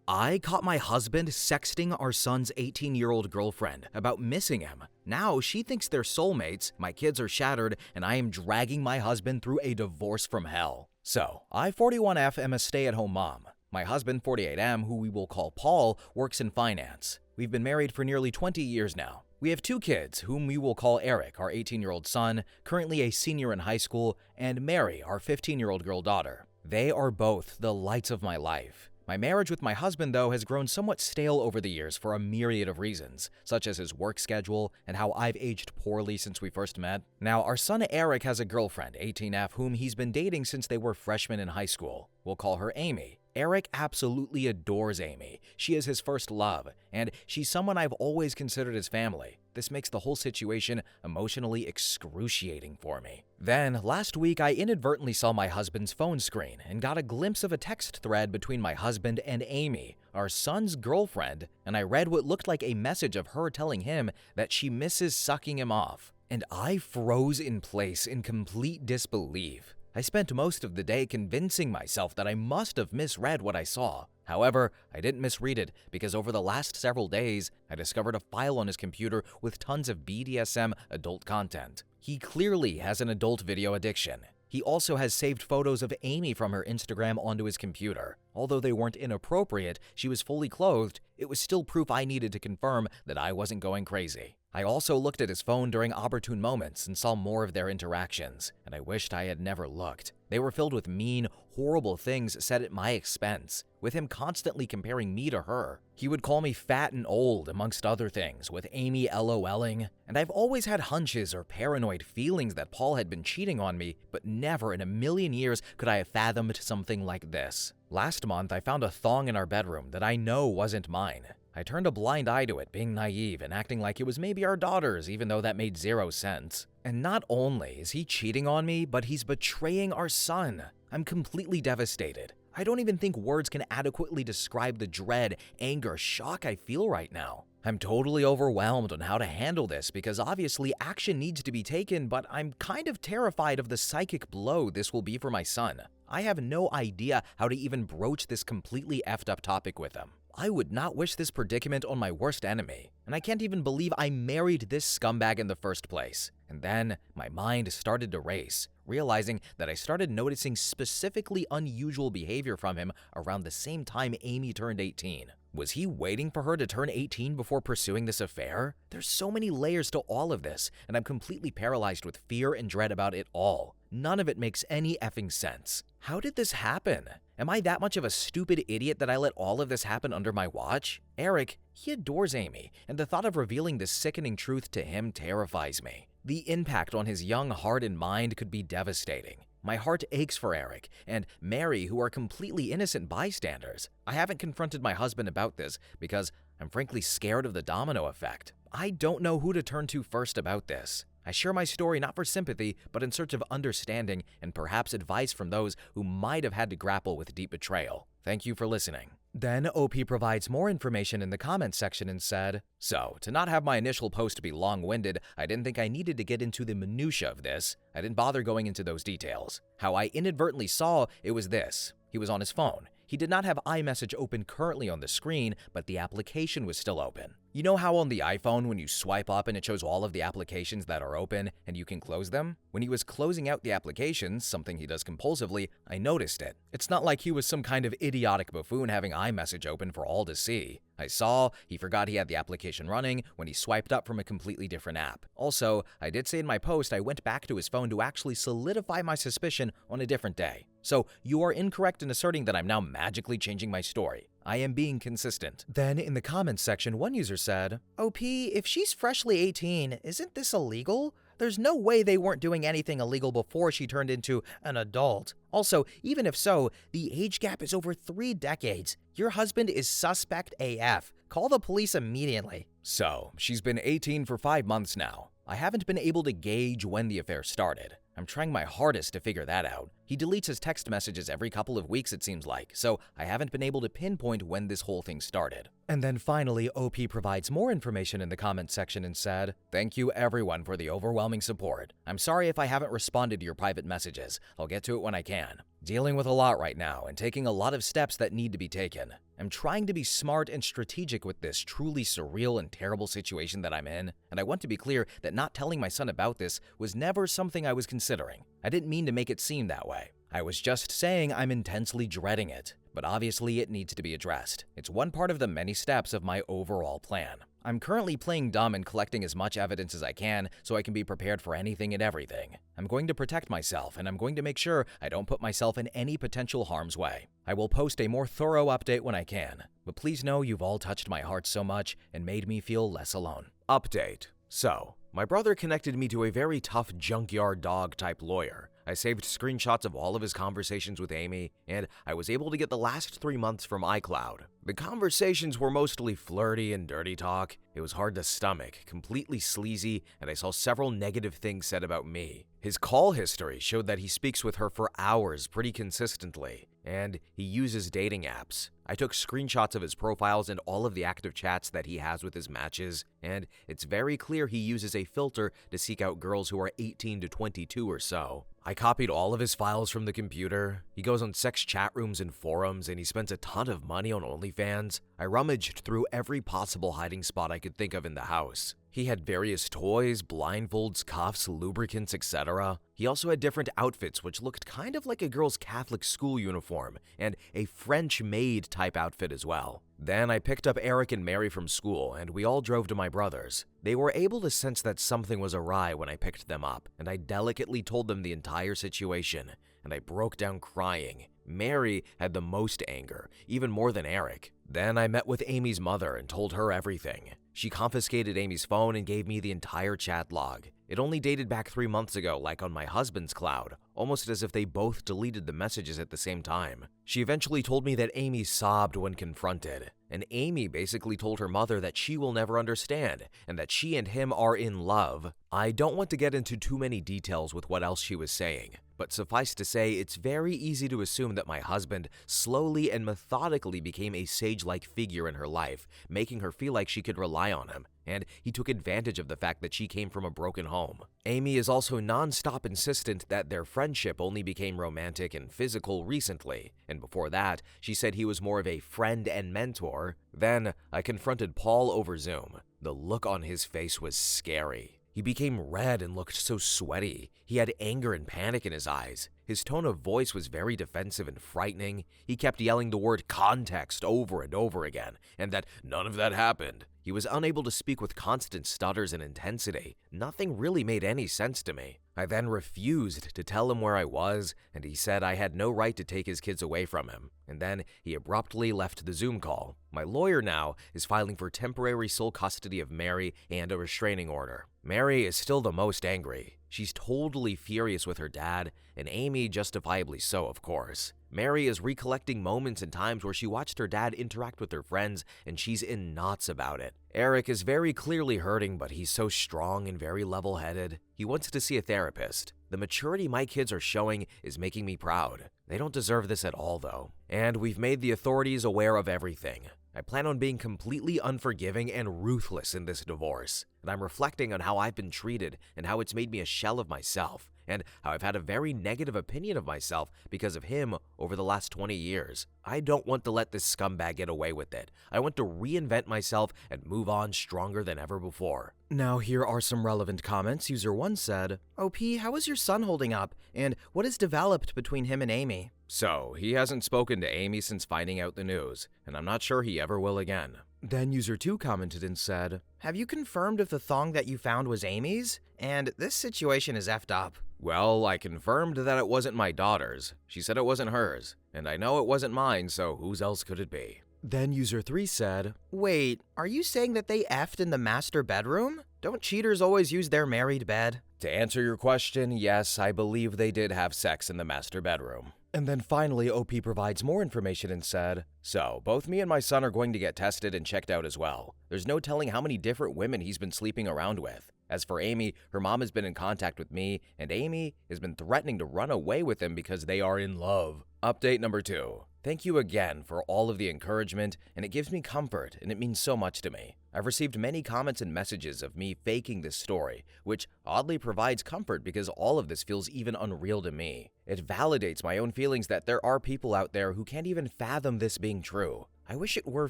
I caught my husband sexting our son's 18-year-old girlfriend about missing him. Now she thinks they're soulmates, my kids are shattered, and I am dragging my husband through a divorce from hell. So, I, 41F, am a stay-at-home mom. My husband, 48M, who we will call Paul, works in finance. We've been married for nearly 20 years now. We have 2 kids, whom we will call Eric, our 18-year-old son, currently a senior in high school, and Mary, our 15-year-old girl daughter. They are both the lights of my life. My marriage with my husband, though, has grown somewhat stale over the years for a myriad of reasons, such as his work schedule and how I've aged poorly since we first met. Now, our son Eric has a girlfriend, 18F, whom he's been dating since they were freshmen in high school. We'll call her Amy. Eric absolutely adores Amy. She is his first love, and she's someone I've always considered as family. This makes the whole situation emotionally excruciating for me. Then, last week, I inadvertently saw my husband's phone screen and got a glimpse of a text thread between my husband and Amy, our son's girlfriend, and I read what looked like a message of her telling him that she misses sucking him off. And I froze in place in complete disbelief. I spent most of the day convincing myself that I must have misread what I saw. However, I didn't misread it because over the last several days, I discovered a file on his computer with tons of BDSM adult content. He clearly has an adult video addiction. He also has saved photos of Amy from her Instagram onto his computer. Although they weren't inappropriate, she was fully clothed, it was still proof I needed to confirm that I wasn't going crazy. I also looked at his phone during opportune moments and saw more of their interactions, and I wished I had never looked. They were filled with mean, horrible things said at my expense, with him constantly comparing me to her. He would call me fat and old, amongst other things, with Amy LOLing, and I've always had hunches or paranoid feelings that Paul had been cheating on me, but never in a million years could I have fathomed something like this. Last month, I found a thong in our bedroom that I know wasn't mine. I turned a blind eye to it, being naive and acting like it was maybe our daughter's, even though that made 0 sense. And not only is he cheating on me, but he's betraying our son. I'm completely devastated. I don't even think words can adequately describe the dread, anger, shock I feel right now. I'm totally overwhelmed on how to handle this because obviously action needs to be taken, but I'm kind of terrified of the psychic blow this will be for my son. I have no idea how to even broach this completely effed up topic with him. I would not wish this predicament on my worst enemy, and I can't even believe I married this scumbag in the first place. And then my mind started to race, realizing that I started noticing specifically unusual behavior from him around the same time Amy turned 18. Was he waiting for her to turn 18 before pursuing this affair? There's so many layers to all of this, and I'm completely paralyzed with fear and dread about it all. None of it makes any effing sense. How did this happen? Am I that much of a stupid idiot that I let all of this happen under my watch? Eric, he adores Amy, and the thought of revealing this sickening truth to him terrifies me. The impact on his young heart and mind could be devastating. My heart aches for Eric and Mary, who are completely innocent bystanders. I haven't confronted my husband about this because I'm frankly scared of the domino effect. I don't know who to turn to first about this. I share my story not for sympathy, but in search of understanding and perhaps advice from those who might have had to grapple with deep betrayal. Thank you for listening. Then OP provides more information in the comments section and said, "So, to not have my initial post be long-winded, I didn't think I needed to get into the minutia of this. I didn't bother going into those details. How I inadvertently saw it was this. He was on his phone. He did not have iMessage open currently on the screen, but the application was still open. You know how on the iPhone when you swipe up and it shows all of the applications that are open and you can close them? When he was closing out the applications, something he does compulsively, I noticed it. It's not like he was some kind of idiotic buffoon having iMessage open for all to see. I saw he forgot he had the application running when he swiped up from a completely different app. Also, I did say in my post I went back to his phone to actually solidify my suspicion on a different day. So you are incorrect in asserting that I'm now magically changing my story. I am being consistent." Then in the comments section, one user said, "OP, if she's freshly 18, isn't this illegal? There's no way they weren't doing anything illegal before she turned into an adult. Also, even if so, the age gap is over 3 decades. Your husband is suspect AF. Call the police immediately." So, she's been 18 for 5 months now. I haven't been able to gauge when the affair started. I'm trying my hardest to figure that out. He deletes his text messages every couple of weeks, it seems like, so I haven't been able to pinpoint when this whole thing started. And then finally, OP provides more information in the comment section and said, "Thank you everyone for the overwhelming support. I'm sorry if I haven't responded to your private messages. I'll get to it when I can. Dealing with a lot right now and taking a lot of steps that need to be taken. I'm trying to be smart and strategic with this truly surreal and terrible situation that I'm in, and I want to be clear that not telling my son about this was never something I was considering. I didn't mean to make it seem that way. I was just saying I'm intensely dreading it, but obviously it needs to be addressed. It's one part of the many steps of my overall plan. I'm currently playing dumb and collecting as much evidence as I can so I can be prepared for anything and everything. I'm going to protect myself, and I'm going to make sure I don't put myself in any potential harm's way. I will post a more thorough update when I can, but please know you've all touched my heart so much and made me feel less alone." Update. So, my brother connected me to a very tough junkyard dog type lawyer. I saved screenshots of all of his conversations with Amy, and I was able to get the last 3 months from iCloud. The conversations were mostly flirty and dirty talk. It was hard to stomach, completely sleazy, and I saw several negative things said about me. His call history showed that he speaks with her for hours pretty consistently, and he uses dating apps. I took screenshots of his profiles and all of the active chats that he has with his matches, and it's very clear he uses a filter to seek out girls who are 18 to 22 or so. I copied all of his files from the computer. He goes on sex chat rooms and forums, and he spends a ton of money on OnlyFans. I rummaged through every possible hiding spot I could think of in the house. He had various toys, blindfolds, cuffs, lubricants, etc. He also had different outfits which looked kind of like a girl's Catholic school uniform, and a French maid type outfit as well. Then I picked up Eric and Mary from school, and we all drove to my brother's. They were able to sense that something was awry when I picked them up, and I delicately told them the entire situation, and I broke down crying. Mary had the most anger, even more than Eric. Then I met with Amy's mother and told her everything. She confiscated Amy's phone and gave me the entire chat log. It only dated back 3 months ago, like on my husband's cloud, almost as if they both deleted the messages at the same time. She eventually told me that Amy sobbed when confronted, and Amy basically told her mother that she will never understand, and that she and him are in love. I don't want to get into too many details with what else she was saying, but suffice to say, it's very easy to assume that my husband slowly and methodically became a sage-like figure in her life, making her feel like she could rely on him, and he took advantage of the fact that she came from a broken home. Amy is also non-stop insistent that their friendship only became romantic and physical recently, and before that, she said he was more of a friend and mentor. Then, I confronted Paul over Zoom. The look on his face was scary. He became red and looked so sweaty. He had anger and panic in his eyes. His tone of voice was very defensive and frightening. He kept yelling the word context over and over again, and that none of that happened. He was unable to speak with constant stutters and intensity. Nothing really made any sense to me. I then refused to tell him where I was, and he said I had no right to take his kids away from him. And then he abruptly left the Zoom call. My lawyer now is filing for temporary sole custody of Mary and a restraining order. Mary is still the most angry. She's totally furious with her dad, and Amy justifiably so, of course. Mary is recollecting moments and times where she watched her dad interact with her friends, and she's in knots about it. Eric is very clearly hurting, but he's so strong and very level-headed. He wants to see a therapist. The maturity my kids are showing is making me proud. They don't deserve this at all, though. And we've made the authorities aware of everything. I plan on being completely unforgiving and ruthless in this divorce, and I'm reflecting on how I've been treated and how it's made me a shell of myself, and how I've had a very negative opinion of myself because of him over the last 20 years. I don't want to let this scumbag get away with it. I want to reinvent myself and move on stronger than ever before. Now here are some relevant comments. User 1 said, "OP, how is your son holding up? And what has developed between him and Amy?" So, he hasn't spoken to Amy since finding out the news, and I'm not sure he ever will again. Then User 2 commented and said, "Have you confirmed if the thong that you found was Amy's? And this situation is effed up." Well, I confirmed that it wasn't my daughter's. She said it wasn't hers, and I know it wasn't mine, so whose else could it be? Then User 3 said, "Wait, are you saying that they effed in the master bedroom? Don't cheaters always use their married bed?" To answer your question, yes, I believe they did have sex in the master bedroom. And then finally, OP provides more information and said, "So, both me and my son are going to get tested and checked out as well. There's no telling how many different women he's been sleeping around with. As for Amy, her mom has been in contact with me, and Amy has been threatening to run away with him because they are in love. Update number 2. Thank you again for all of the encouragement, and it gives me comfort, and it means so much to me. I've received many comments and messages of me faking this story, which oddly provides comfort because all of this feels even unreal to me. It validates my own feelings that there are people out there who can't even fathom this being true. I wish it were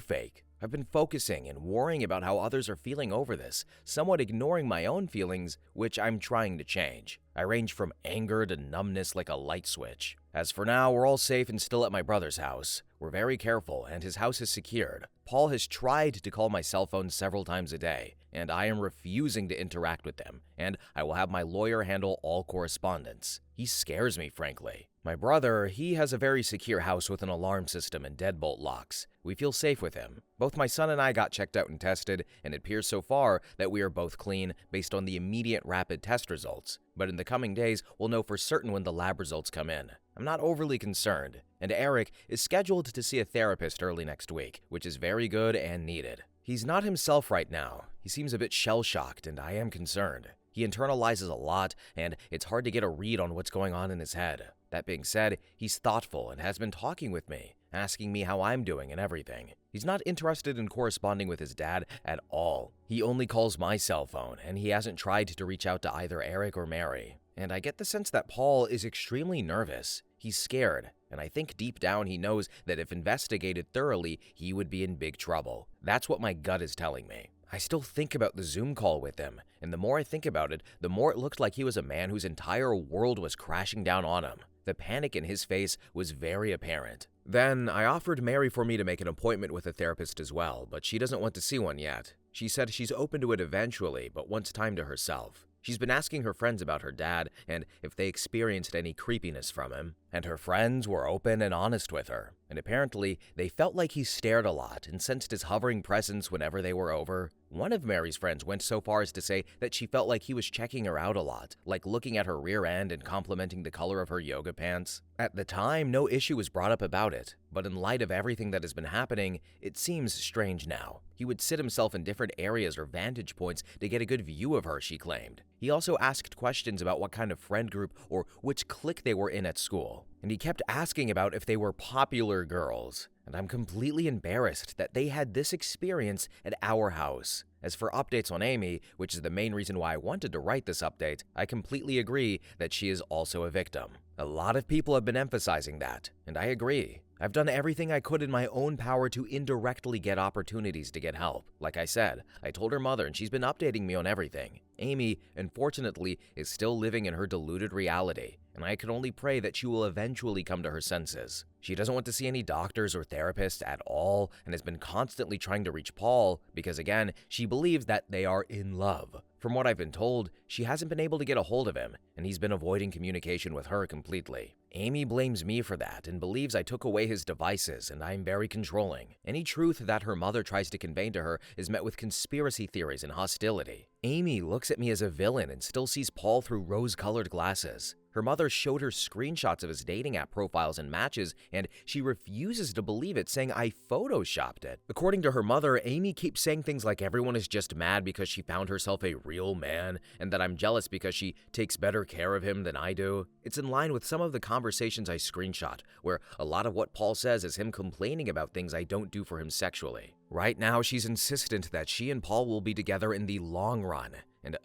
fake. I've been focusing and worrying about how others are feeling over this, somewhat ignoring my own feelings, which I'm trying to change. I range from anger to numbness like a light switch. As for now, we're all safe and still at my brother's house. We're very careful, and his house is secured. Paul has tried to call my cell phone several times a day, and I am refusing to interact with him, and I will have my lawyer handle all correspondence. He scares me, frankly. My brother, he has a very secure house with an alarm system and deadbolt locks. We feel safe with him. Both my son and I got checked out and tested, and it appears so far that we are both clean based on the immediate rapid test results. But in the coming days, we'll know for certain when the lab results come in. I'm not overly concerned, and Eric is scheduled to see a therapist early next week, which is very good and needed. He's not himself right now. He seems a bit shell-shocked, and I am concerned. He internalizes a lot, and it's hard to get a read on what's going on in his head. That being said, he's thoughtful and has been talking with me, asking me how I'm doing and everything. He's not interested in corresponding with his dad at all. He only calls my cell phone, and he hasn't tried to reach out to either Eric or Mary. And I get the sense that Paul is extremely nervous. He's scared, and I think deep down he knows that if investigated thoroughly, he would be in big trouble. That's what my gut is telling me. I still think about the Zoom call with him, and the more I think about it, the more it looked like he was a man whose entire world was crashing down on him. The panic in his face was very apparent. Then I offered Mary for me to make an appointment with a therapist as well, but she doesn't want to see one yet. She said she's open to it eventually, but wants time to herself. She's been asking her friends about her dad and if they experienced any creepiness from him, and her friends were open and honest with her, and apparently they felt like he stared a lot and sensed his hovering presence whenever they were over. One of Mary's friends went so far as to say that she felt like he was checking her out a lot, like looking at her rear end and complimenting the color of her yoga pants. At the time, no issue was brought up about it, but in light of everything that has been happening, it seems strange now. He would sit himself in different areas or vantage points to get a good view of her, she claimed. He also asked questions about what kind of friend group or which clique they were in at school, and he kept asking about if they were popular girls. And I'm completely embarrassed that they had this experience at our house. As for updates on Amy, which is the main reason why I wanted to write this update, I completely agree that she is also a victim. A lot of people have been emphasizing that, and I agree. I've done everything I could in my own power to indirectly get opportunities to get help. Like I said, I told her mother and she's been updating me on everything. Amy, unfortunately, is still living in her deluded reality, and I can only pray that she will eventually come to her senses. She doesn't want to see any doctors or therapists at all and has been constantly trying to reach Paul because, again, she believes that they are in love. From what I've been told, she hasn't been able to get a hold of him, and he's been avoiding communication with her completely. Amy blames me for that and believes I took away his devices and I'm very controlling. Any truth that her mother tries to convey to her is met with conspiracy theories and hostility. Amy looks at me as a villain and still sees Paul through rose-colored glasses. Her mother showed her screenshots of his dating app profiles and matches, and she refuses to believe it, saying I photoshopped it. According to her mother, Amy keeps saying things like everyone is just mad because she found herself a real man, and that I'm jealous because she takes better care of him than I do. It's in line with some of the conversations I screenshot, where a lot of what Paul says is him complaining about things I don't do for him sexually. Right now, she's insistent that she and Paul will be together in the long run, and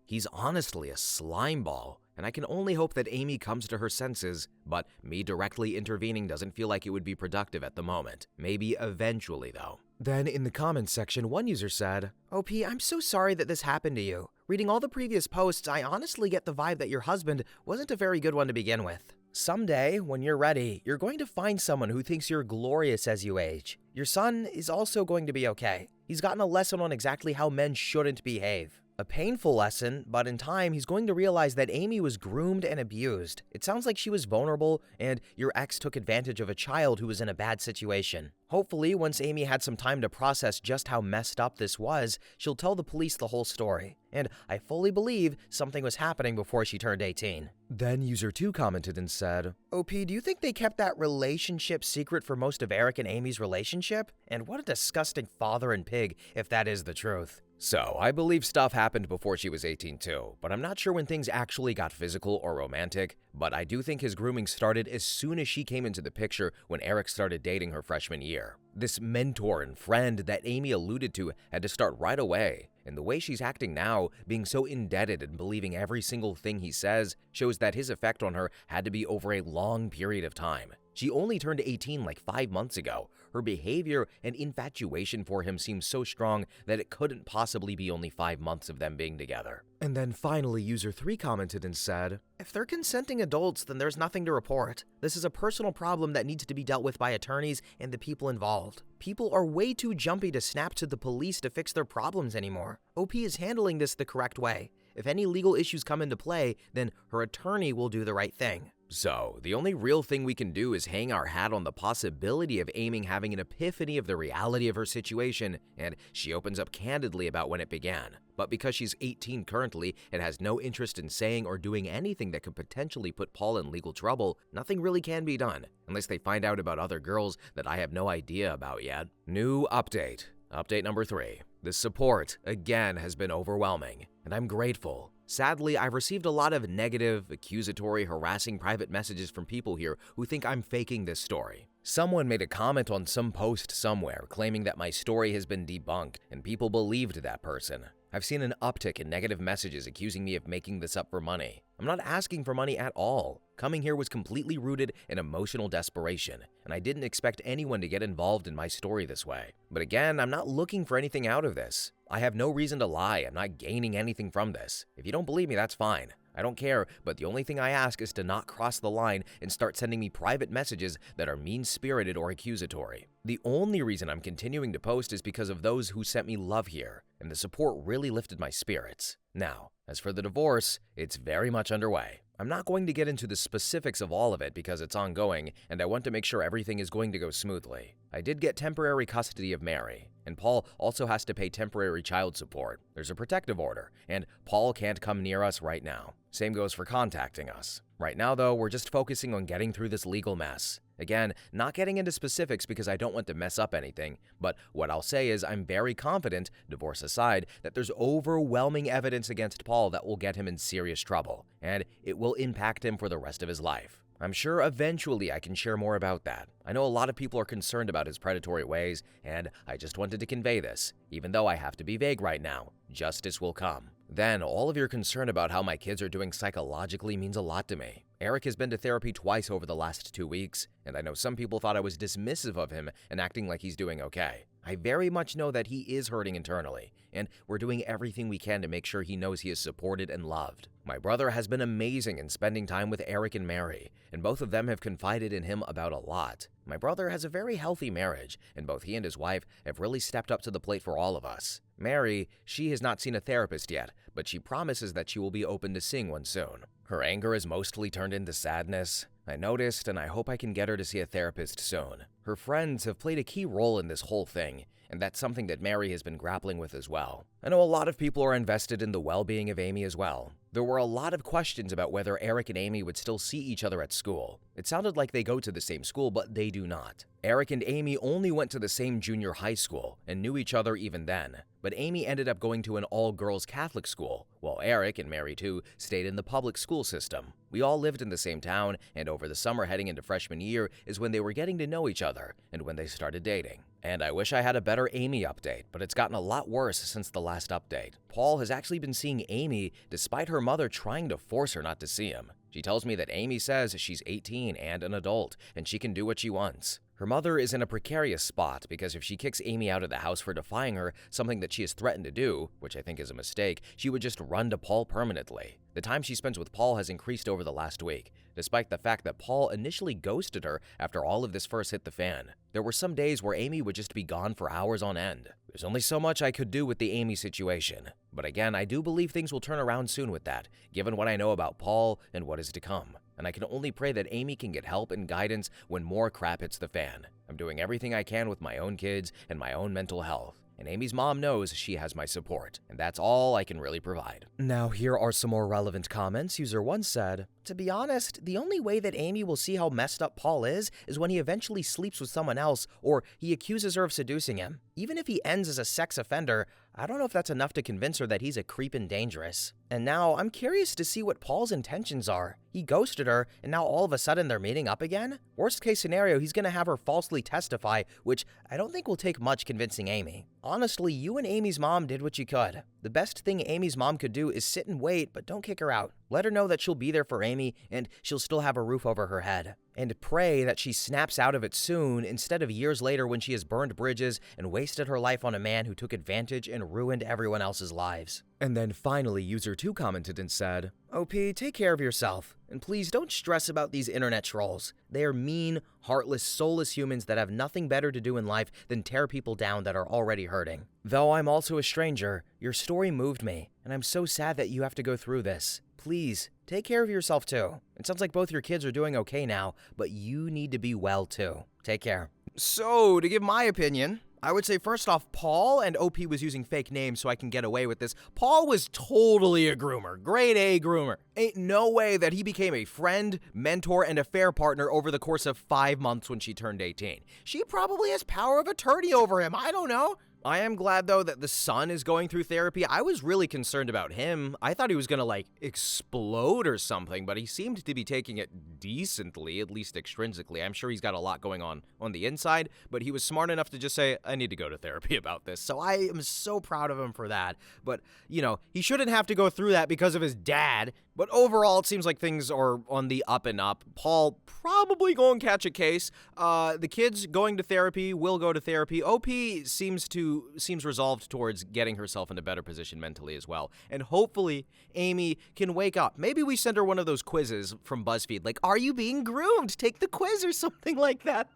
he's honestly a slimeball. And I can only hope that Amy comes to her senses, but me directly intervening doesn't feel like it would be productive at the moment. Maybe eventually, though. Then in the comments section, one user said, "OP, I'm so sorry that this happened to you. Reading all the previous posts, I honestly get the vibe that your husband wasn't a very good one to begin with. Someday, when you're ready, you're going to find someone who thinks you're glorious as you age. Your son is also going to be okay. He's gotten a lesson on exactly how men shouldn't behave. A painful lesson, but in time, he's going to realize that Amy was groomed and abused. It sounds like she was vulnerable, and your ex took advantage of a child who was in a bad situation. Hopefully, once Amy had some time to process just how messed up this was, she'll tell the police the whole story. And I fully believe something was happening before she turned 18. Then user 2 commented and said, "OP, do you think they kept that relationship secret for most of Eric and Amy's relationship? And what a disgusting father and pig if that is the truth. So, I believe stuff happened before she was 18 too, but I'm not sure when things actually got physical or romantic, but I do think his grooming started as soon as she came into the picture when Eric started dating her freshman year. This mentor and friend that Amy alluded to had to start right away, and the way she's acting now, being so indebted and believing every single thing he says, shows that his effect on her had to be over a long period of time. She only turned 18 like 5 months ago. Her behavior and infatuation for him seems so strong that it couldn't possibly be only 5 months of them being together. And then finally, user 3 commented and said, "If they're consenting adults, then there's nothing to report. This is a personal problem that needs to be dealt with by attorneys and the people involved. People are way too jumpy to snap to the police to fix their problems anymore. OP is handling this the correct way. If any legal issues come into play, then her attorney will do the right thing." So, the only real thing we can do is hang our hat on the possibility of Amy having an epiphany of the reality of her situation, and she opens up candidly about when it began. But because she's 18 currently and has no interest in saying or doing anything that could potentially put Paul in legal trouble, nothing really can be done, unless they find out about other girls that I have no idea about yet. New update. Update number 3. The support, again, has been overwhelming, and I'm grateful. Sadly, I've received a lot of negative, accusatory, harassing private messages from people here who think I'm faking this story. Someone made a comment on some post somewhere claiming that my story has been debunked, and people believed that person. I've seen an uptick in negative messages accusing me of making this up for money. I'm not asking for money at all. Coming here was completely rooted in emotional desperation, and I didn't expect anyone to get involved in my story this way. But again, I'm not looking for anything out of this. I have no reason to lie. I'm not gaining anything from this. If you don't believe me, that's fine. I don't care, but the only thing I ask is to not cross the line and start sending me private messages that are mean-spirited or accusatory. The only reason I'm continuing to post is because of those who sent me love here, and the support really lifted my spirits. Now, as for the divorce, it's very much underway. I'm not going to get into the specifics of all of it because it's ongoing, and I want to make sure everything is going to go smoothly. I did get temporary custody of Mary, and Paul also has to pay temporary child support. There's a protective order, and Paul can't come near us right now. Same goes for contacting us. Right now, though, we're just focusing on getting through this legal mess. Again, not getting into specifics because I don't want to mess up anything, but what I'll say is I'm very confident, divorce aside, that there's overwhelming evidence against Paul that will get him in serious trouble, and it will impact him for the rest of his life. I'm sure eventually I can share more about that. I know a lot of people are concerned about his predatory ways, and I just wanted to convey this. Even though I have to be vague right now, justice will come. Then, all of your concern about how my kids are doing psychologically means a lot to me. Eric has been to therapy twice over the last 2 weeks, and I know some people thought I was dismissive of him and acting like he's doing okay. I very much know that he is hurting internally, and we're doing everything we can to make sure he knows he is supported and loved. My brother has been amazing in spending time with Eric and Mary, and both of them have confided in him about a lot. My brother has a very healthy marriage, and both he and his wife have really stepped up to the plate for all of us. Mary, she has not seen a therapist yet, but she promises that she will be open to seeing one soon. Her anger is mostly turned into sadness. I noticed, and I hope I can get her to see a therapist soon. Her friends have played a key role in this whole thing, and that's something that Mary has been grappling with as well. I know a lot of people are invested in the well-being of Amy as well. There were a lot of questions about whether Eric and Amy would still see each other at school. It sounded like they go to the same school, but they do not. Eric and Amy only went to the same junior high school and knew each other even then, but Amy ended up going to an all-girls Catholic school, while Eric, and Mary too, stayed in the public school system. We all lived in the same town, and over the summer heading into freshman year is when they were getting to know each other and when they started dating. And I wish I had a better Amy update, but it's gotten a lot worse since the last update. Paul has actually been seeing Amy despite her mother trying to force her not to see him. She tells me that Amy says she's 18 and an adult, and she can do what she wants. Her mother is in a precarious spot because if she kicks Amy out of the house for defying her, something that she has threatened to do, which I think is a mistake, she would just run to Paul permanently. The time she spends with Paul has increased over the last week, despite the fact that Paul initially ghosted her after all of this first hit the fan. There were some days where Amy would just be gone for hours on end. There's only so much I could do with the Amy situation. But again, I do believe things will turn around soon with that, given what I know about Paul and what is to come. And I can only pray that Amy can get help and guidance when more crap hits the fan. I'm doing everything I can with my own kids and my own mental health. And Amy's mom knows she has my support, and that's all I can really provide. Now, here are some more relevant comments. User 1 said, "To be honest, the only way that Amy will see how messed up Paul is when he eventually sleeps with someone else or he accuses her of seducing him. Even if he ends as a sex offender, I don't know if that's enough to convince her that he's a creep and dangerous. And now I'm curious to see what Paul's intentions are. He ghosted her, and now all of a sudden they're meeting up again? Worst case scenario, he's gonna have her falsely testify, which I don't think will take much convincing Amy. Honestly, you and Amy's mom did what you could. The best thing Amy's mom could do is sit and wait, but don't kick her out. Let her know that she'll be there for Amy, and she'll still have a roof over her head. And pray that she snaps out of it soon, instead of years later when she has burned bridges and wasted her life on a man who took advantage and ruined everyone else's lives. And then finally, user 2 commented and said, OP, take care of yourself, and please don't stress about these internet trolls. They are mean, heartless, soulless humans that have nothing better to do in life than tear people down that are already hurting. Though I'm also a stranger, your story moved me, and I'm so sad that you have to go through this. Please, take care of yourself too. It sounds like both your kids are doing okay now, but you need to be well too. Take care. So, to give my opinion, I would say first off, Paul, and OP was using fake names so I can get away with this. Paul was totally a groomer, grade A groomer. Ain't no way that he became a friend, mentor, and affair partner over the course of 5 months when she turned 18. She probably has power of attorney over him, I don't know. I am glad, though, that the son is going through therapy. I was really concerned about him. I thought he was gonna, explode or something, but he seemed to be taking it decently, at least extrinsically. I'm sure he's got a lot going on the inside, but he was smart enough to just say, I need to go to therapy about this. So I am so proud of him for that. But, he shouldn't have to go through that because of his dad. But overall, it seems like things are on the up and up. Paul probably going to catch a case. The kids going to therapy will go to therapy. OP seems resolved towards getting herself in a better position mentally as well. And hopefully, Amy can wake up. Maybe we send her one of those quizzes from BuzzFeed, like, are you being groomed? Take the quiz or something like that.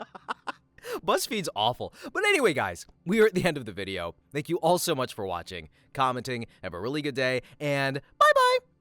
BuzzFeed's awful. But anyway, guys, we are at the end of the video. Thank you all so much for watching, commenting. Have a really good day, and bye-bye.